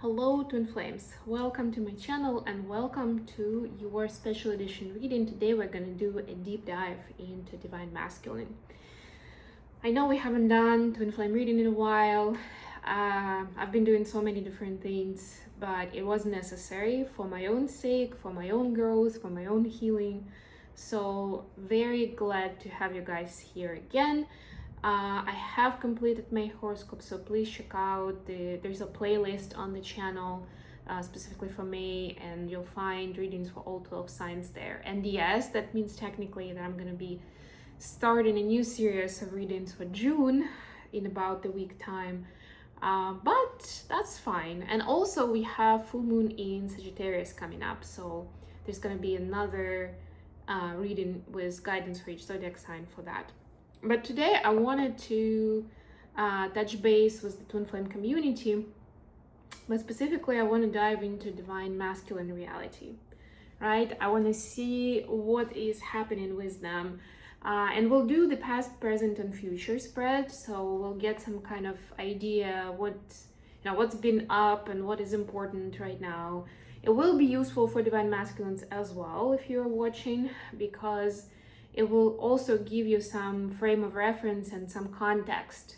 Hello Twin Flames, welcome to my channel and welcome to your special edition reading. Today we're going to do a deep dive into Divine Masculine. I know we haven't done Twin Flame reading in a while. I've been doing so many different things, but it was necessary for my own sake, for my own growth, for my own healing. So very glad to have you guys here again. I have completed my horoscope, so please check out there's a playlist on the channel specifically for May, and you'll find readings for all 12 signs there. And yes, that means technically that I'm going to be starting a new series of readings for June in about a week time, but that's fine. And also we have full moon in Sagittarius coming up, so there's going to be another reading with guidance for each zodiac sign for that. But today I wanted to touch base with the Twin Flame community, but specifically I want to dive into Divine Masculine reality, right? I want to see what is happening with them, and we'll do the past, present, and future spread, so we'll get some kind of idea what's been up and what is important right now. It will be useful for Divine Masculines as well if you're watching, because it will also give you some frame of reference and some context,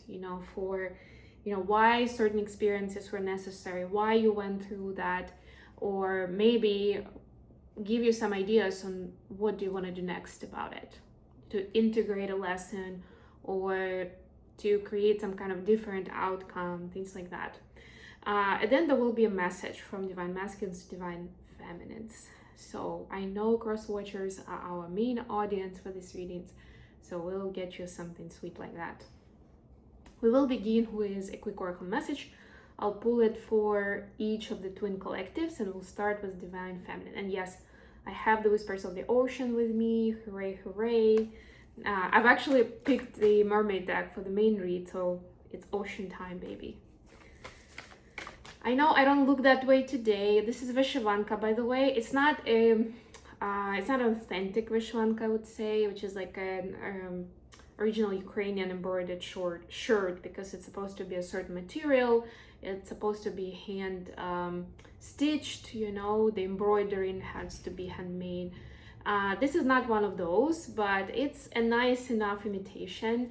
for, why certain experiences were necessary, why you went through that, or maybe give you some ideas on what do you want to do next about it, to integrate a lesson or to create some kind of different outcome, things like that. And then there will be a message from Divine Masculines to Divine Feminines. So I know cross watchers are our main audience for these readings, so we'll get you something sweet like that. We will begin with a quick oracle message. I'll pull it for each of the twin collectives, and we'll start with Divine Feminine. And yes, I have the Whispers of the Ocean with me. Hooray, hooray. I've actually picked the Mermaid deck for the main read, so it's ocean time, baby. I know I don't look that way today. This is Vyshivanka, by the way. It's not an authentic Vyshivanka, I would say, which is like an original Ukrainian embroidered short shirt, because it's supposed to be a certain material. It's supposed to be hand stitched, the embroidering has to be handmade. This is not one of those, but it's a nice enough imitation.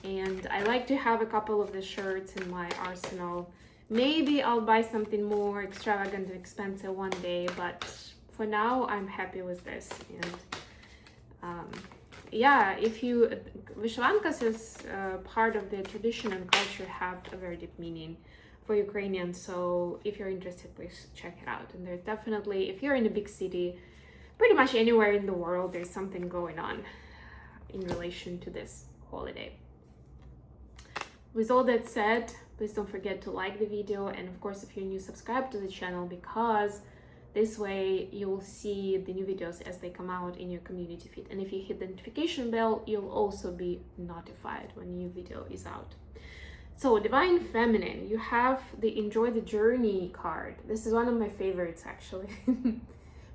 And I like to have a couple of the shirts in my arsenal. Maybe I'll buy something more extravagant and expensive one day, but for now I'm happy with this. And Vyshivankas is part of the tradition and culture, have a very deep meaning for Ukrainians. So if you're interested, please check it out. And there's definitely, if you're in a big city, pretty much anywhere in the world, there's something going on in relation to this holiday. With all that said, please don't forget to like the video, and of course if you're new, subscribe to the channel, because this way you will see the new videos as they come out in your community feed. And if you hit the notification bell, you'll also be notified when a new video is out. So Divine Feminine, you have the Enjoy the Journey card. This is one of my favorites, actually.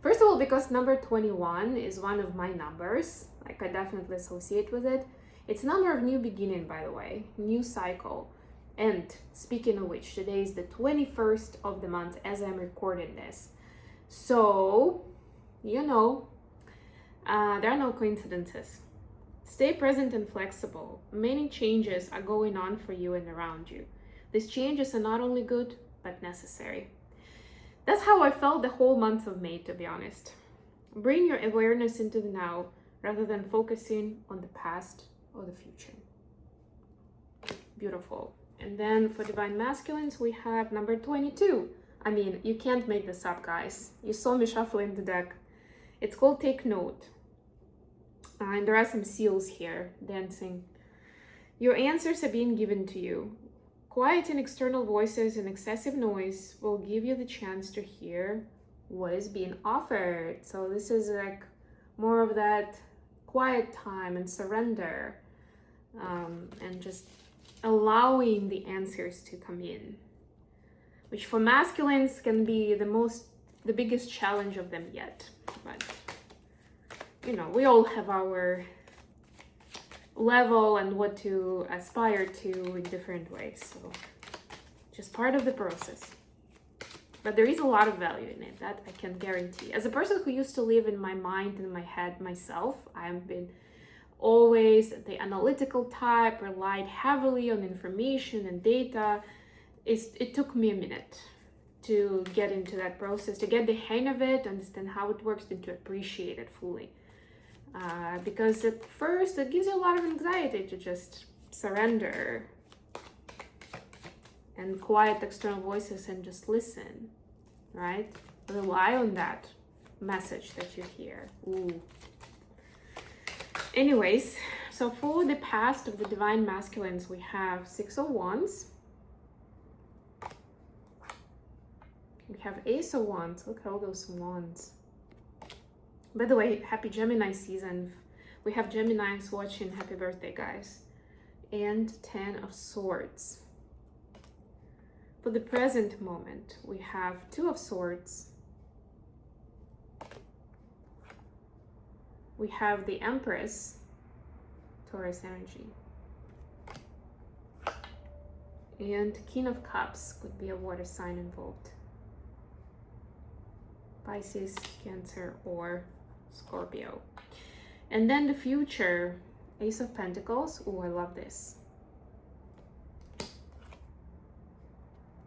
First of all, because number 21 is one of my numbers, like I definitely associate with it. It's a number of new beginning, by the way, new cycle. And speaking of which, today is the 21st of the month as I'm recording this. So, there are no coincidences. Stay present and flexible. Many changes are going on for you and around you. These changes are not only good, but necessary. That's how I felt the whole month of May, to be honest. Bring your awareness into the now rather than focusing on the past or the future. Beautiful. And then for Divine Masculines, we have number 22. I mean, you can't make this up, guys. You saw me shuffling the deck. It's called Take Note. And there are some seals here dancing. Your answers are being given to you. Quieting external voices and excessive noise will give you the chance to hear what is being offered. So this is like more of that quiet time and surrender, and just allowing the answers to come in, which for masculines can be the biggest challenge of them yet. But we all have our level and what to aspire to in different ways, so just part of the process. but there is a lot of value in it, that I can guarantee. As a person who used to live in my mind and my head myself, I've been always the analytical type, relied heavily on information and data. It took me a minute to get into that process, to get the hang of it, understand how it works, and to appreciate it fully. Because at first it gives you a lot of anxiety to just surrender and quiet external voices and just listen, right? Rely on that message that you hear. Ooh. Anyways, so for the past of the divine masculines, we have 6 of Wands. We have Ace of Wands. Look at all those wands. By the way, happy Gemini season. We have Geminis watching. Happy birthday, guys. And 10 of Swords. For the present moment, we have 2 of Swords. We have the Empress, Taurus energy. And King of Cups, could be a water sign involved. Pisces, Cancer, or Scorpio. And then the future, Ace of Pentacles. Oh, I love this.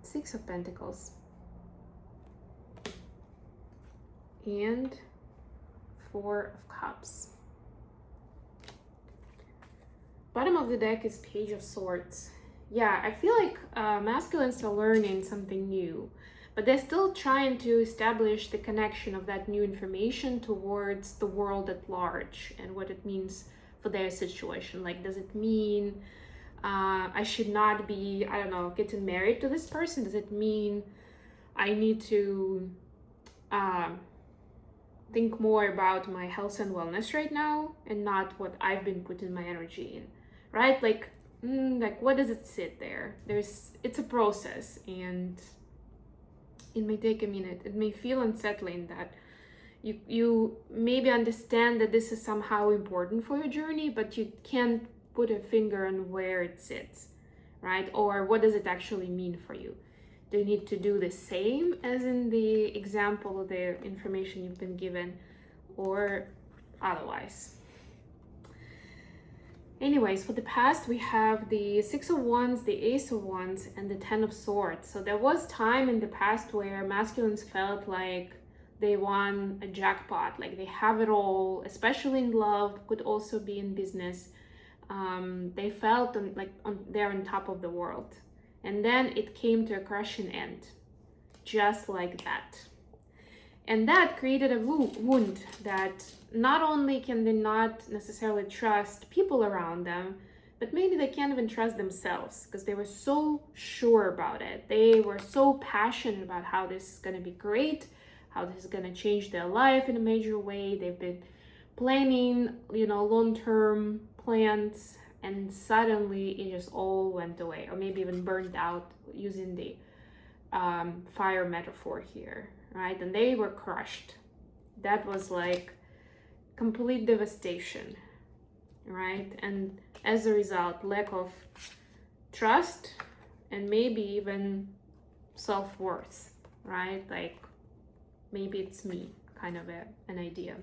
6 of Pentacles. And 4 of Cups. Bottom of the deck is Page of Swords. Yeah, I feel like masculines are learning something new, but they're still trying to establish the connection of that new information towards the world at large and what it means for their situation. Like, does it mean I should not be, I don't know, getting married to this person? Does it mean I need to think more about my health and wellness right now and not what I've been putting my energy in, right? Like what does it sit there? It's a process, and it may take a minute. It may feel unsettling that you maybe understand that this is somehow important for your journey, but you can't put a finger on where it sits, right? Or what does it actually mean for you? Do you need to do the same as in the example of the information you've been given, or otherwise? Anyways, for the past, we have the 6 of Wands, the Ace of Wands, and the 10 of Swords. So there was time in the past where masculines felt like they won a jackpot, like they have it all, especially in love, could also be in business. They felt they're on top of the world. And then it came to a crashing end, just like that. And that created a wound that not only can they not necessarily trust people around them, but maybe they can't even trust themselves because they were so sure about it. They were so passionate about how this is going to be great, how this is going to change their life in a major way. They've been planning, long-term plans, and suddenly it just all went away, or maybe even burned out, using the fire metaphor here, right? And they were crushed. That was like complete devastation, right? And as a result, lack of trust and maybe even self-worth, right? Like, maybe it's me, kind of an idea.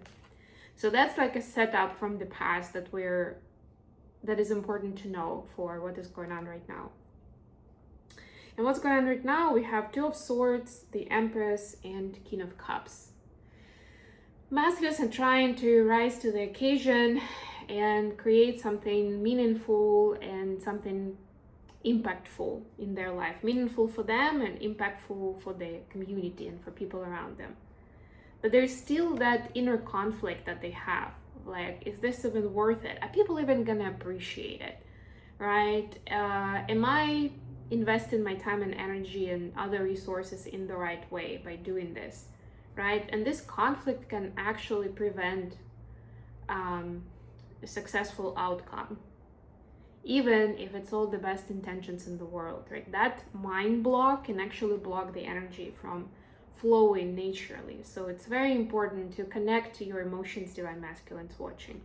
So that's like a setup from the past that is important to know for what is going on right now. And what's going on right now, we have 2 of Swords, the Empress, and King of Cups. Masculines are trying to rise to the occasion and create something meaningful and something impactful in their life. Meaningful for them and impactful for the community and for people around them. But there's still that inner conflict that they have. Like, is this even worth it? Are people even gonna appreciate it, right? Am I investing my time and energy and other resources in the right way by doing this, right? And this conflict can actually prevent a successful outcome, even if it's all the best intentions in the world, right? That mind block can actually block the energy from flowing naturally. So it's very important to connect to your emotions, divine masculines watching,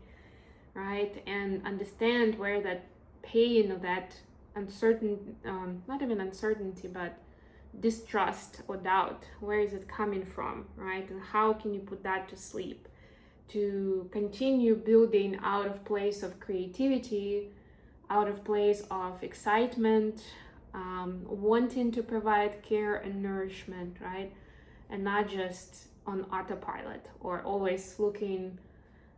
right? And understand where that pain or that uncertain, not even uncertainty, but distrust or doubt? Where is it coming from, right? And how can you put that to sleep to continue building out of place of creativity, out of place of excitement, wanting to provide care and nourishment, right? And not just on autopilot or always looking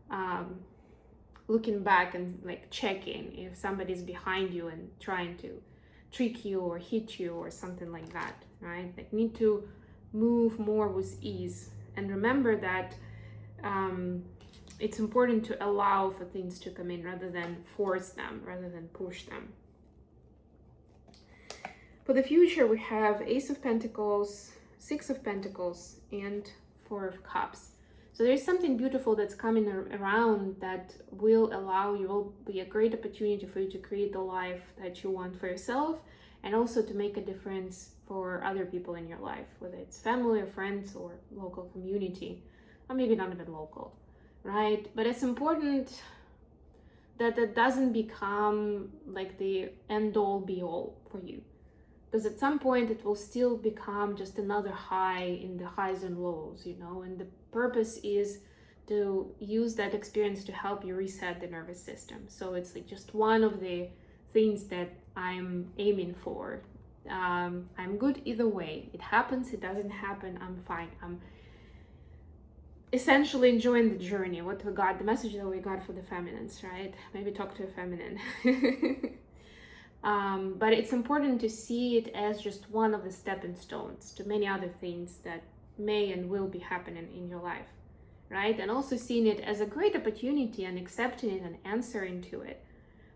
back and like checking if somebody's behind you and trying to trick you or hit you or something like that, right? Like need to move more with ease and remember that it's important to allow for things to come in rather than force them, rather than push them. For the future, we have Ace of Pentacles, Six of Pentacles, and Four of Cups. So there's something beautiful that's coming around that will allow you, will be a great opportunity for you to create the life that you want for yourself and also to make a difference for other people in your life, whether it's family or friends or local community, or maybe not even local, right? But it's important that that doesn't become like the end all be all for you. Because at some point it will still become just another high in the highs and lows, you know, and the purpose is to use that experience to help you reset the nervous system. So it's like just one of the things that I'm aiming for. I'm good either way. It happens, it doesn't happen, I'm fine. I'm essentially enjoying the journey. What we got, the message that we got for the feminines, right? Maybe talk to a feminine. But it's important to see it as just one of the stepping stones to many other things that may and will be happening in your life, right? And also seeing it as a great opportunity and accepting it and answering to it,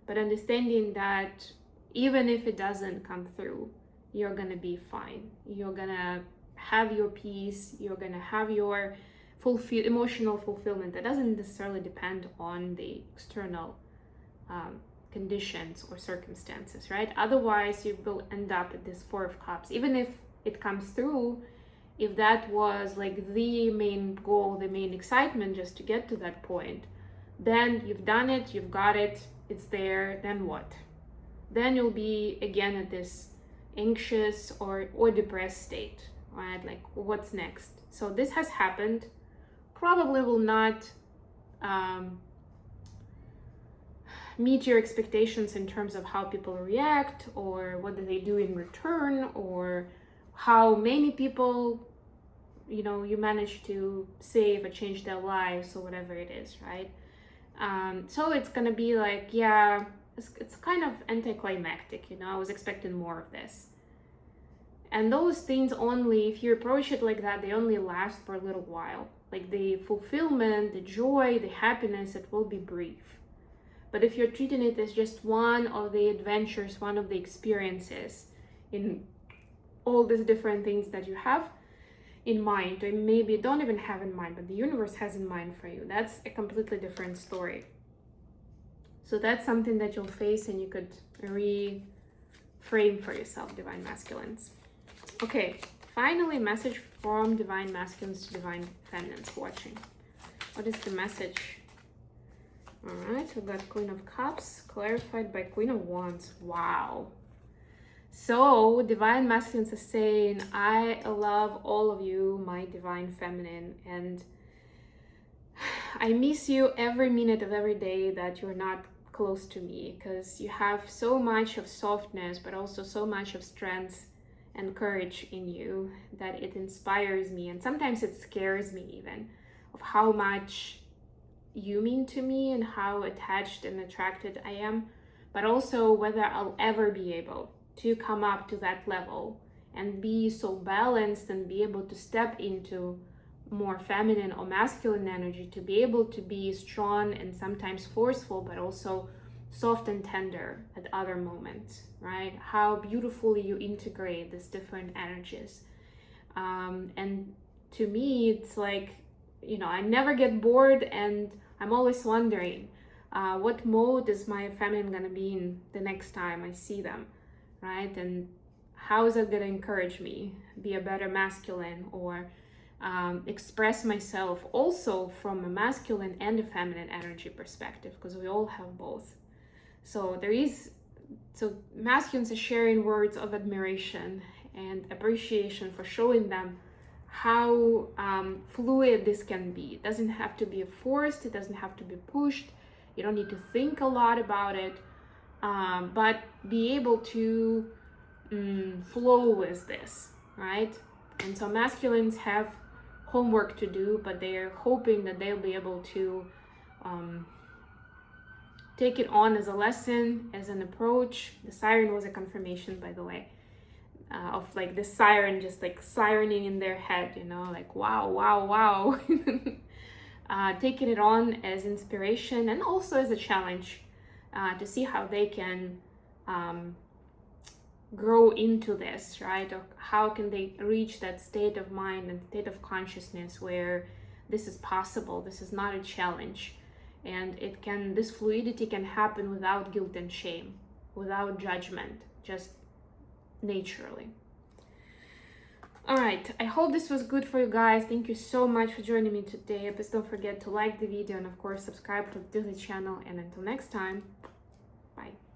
but understanding that even if it doesn't come through, you're gonna be fine. You're gonna have your peace. You're gonna have your emotional fulfillment that doesn't necessarily depend on the external conditions or circumstances, right? Otherwise, you will end up at this Four of Cups. Even if it comes through, if that was like the main goal, the main excitement just to get to that point, then you've done it, you've got it, it's there, then what? Then you'll be again at this anxious or depressed state, right? Like, what's next? So this has happened, probably will not meet your expectations in terms of how people react or what do they do in return or how many people, you know, you manage to save or change their lives or whatever it is, right? So it's gonna be like, yeah, it's kind of anticlimactic, you know, I was expecting more of this. And those things only, if you approach it like that, they only last for a little while. Like the fulfillment, the joy, the happiness, it will be brief. But if you're treating it as just one of the adventures, one of the experiences in all these different things that you have in mind, or maybe don't even have in mind, but the universe has in mind for you, that's a completely different story. So that's something that you'll face and you could reframe for yourself, Divine Masculines. Okay, finally, message from Divine Masculines to Divine Feminines watching. What is the message? All right, we got Queen of Cups clarified by Queen of Wands. Wow. So Divine Masculines is saying, I love all of you, my Divine Feminine, and I miss you every minute of every day that you're not close to me, because you have so much of softness, but also so much of strength and courage in you that it inspires me, and sometimes it scares me even, of how much you mean to me and how attached and attracted I am, but also whether I'll ever be able to come up to that level and be so balanced and be able to step into more feminine or masculine energy, to be able to be strong and sometimes forceful, but also soft and tender at other moments, right? How beautifully you integrate these different energies. And to me, it's like, you know, I never get bored, and I'm always wondering what mode is my feminine gonna be in the next time I see them, right? And how is it gonna encourage me be a better masculine, or express myself also from a masculine and a feminine energy perspective, because we all have both. So masculines are sharing words of admiration and appreciation for showing them how fluid this can be. It doesn't have to be forced, it doesn't have to be pushed, you don't need to think a lot about it, but be able to flow with this, right? And so masculines have homework to do, but they're hoping that they'll be able to take it on as a lesson, as an approach. The siren was a confirmation, by the way, of like the siren just like sirening in their head, you know, like wow, wow, wow. Taking it on as inspiration and also as a challenge to see how they can grow into this, right? Or how can they reach that state of mind and state of consciousness where this is possible, this is not a challenge, and this fluidity can happen without guilt and shame, without judgment, just naturally. All right, I hope this was good for you guys. Thank you so much for joining me today. Please don't forget to like the video and of course subscribe to the channel, and until next time, bye.